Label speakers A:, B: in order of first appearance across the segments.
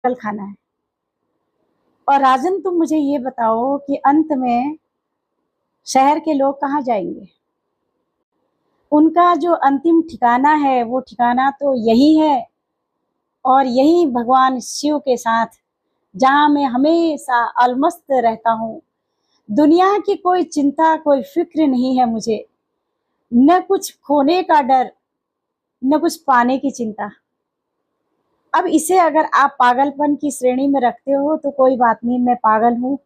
A: कल खाना है। और राजन तुम मुझे ये बताओ कि अंत में शहर के लोग कहाँ जाएंगे? उनका जो अंतिम ठिकाना है वो ठिकाना तो यही है, और यही भगवान शिव के साथ, जहाँ मैं हमेशा अलमस्त रहता हूँ। दुनिया की कोई चिंता, कोई फिक्र नहीं है मुझे, न कुछ खोने का डर, न कुछ पाने की चिंता। अब इसे अगर आप पागलपन की श्रेणी में रखते हो तो कोई बात नहीं, मैं पागल हूँ।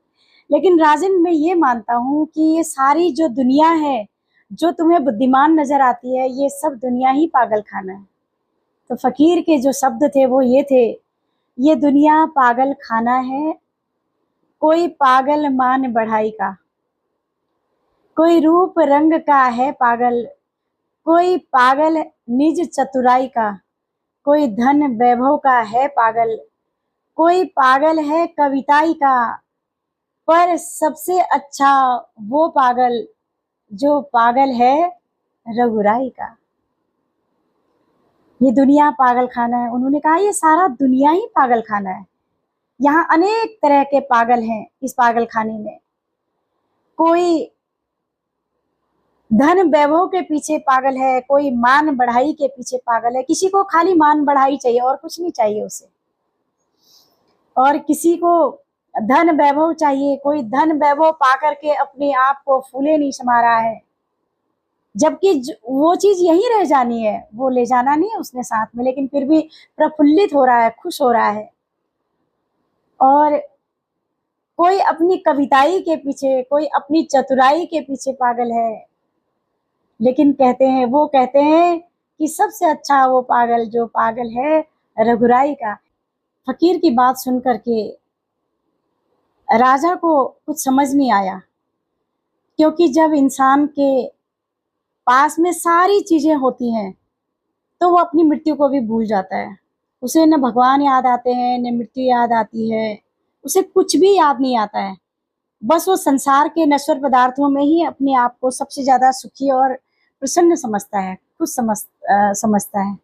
A: लेकिन राजन, मैं ये मानता हूँ कि ये सारी जो दुनिया है, जो तुम्हें बुद्धिमान नजर आती है, ये सब दुनिया ही पागल खाना है। तो फकीर के जो शब्द थे वो ये थे, ये दुनिया पागल खाना है, कोई पागल मान बढ़ाई का, कोई रूप रंग का है पागल, कोई पागल निज चतुराई का, कोई धन वैभव का है पागल, कोई पागल है कविताई का, पर सबसे अच्छा वो पागल जो पागल है रघुराई का। ये दुनिया पागल खाना है। उन्होंने कहा ये सारा दुनिया ही पागल खाना है। यहाँ अनेक तरह के पागल हैं इस पागल खाने में। कोई धन वैभव के पीछे पागल है, कोई मान बढ़ाई के पीछे पागल है। किसी को खाली मान बढ़ाई चाहिए और कुछ नहीं चाहिए उसे, और किसी को धन वैभव चाहिए। कोई धन वैभव पा करके अपने आप को फूले नहीं समा रहा है, जबकि वो चीज यही रह जानी है, वो ले जाना नहीं है उसने साथ में, लेकिन फिर भी प्रफुल्लित हो रहा है, खुश हो रहा है। और कोई अपनी कविताई के पीछे, कोई अपनी चतुराई के पीछे पागल है। लेकिन वो कहते हैं कि सबसे अच्छा वो पागल जो पागल है रघुराई का। फकीर की बात सुन करके राजा को कुछ समझ नहीं आया, क्योंकि जब इंसान के पास में सारी चीजें होती हैं तो वो अपनी मृत्यु को भी भूल जाता है। उसे न भगवान याद आते हैं, न मृत्यु याद आती है, उसे कुछ भी याद नहीं आता है। बस वो संसार के नश्वर पदार्थों में ही अपने आप को सबसे ज्यादा सुखी और प्रसन्न समझता है, खुश समझता है।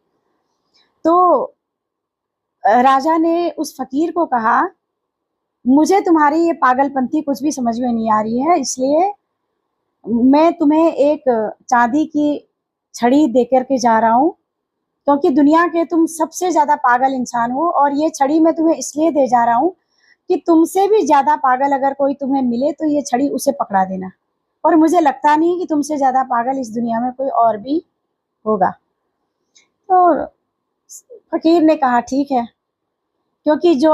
A: तो राजा ने उस फकीर को कहा, मुझे तुम्हारी ये पागलपंथी कुछ भी समझ में नहीं आ रही है, इसलिए मैं तुम्हें एक चांदी की छड़ी देकर के जा रहा हूँ, क्योंकि दुनिया के तुम सबसे ज्यादा पागल इंसान हो, और ये छड़ी मैं तुम्हें इसलिए दे जा रहा हूँ कि तुमसे भी ज्यादा पागल अगर कोई तुम्हें मिले तो ये छड़ी उसे पकड़ा देना। और मुझे लगता नहीं कि तुमसे ज्यादा पागल इस दुनिया में कोई और भी होगा। तो फकीर ने कहा ठीक है, क्योंकि जो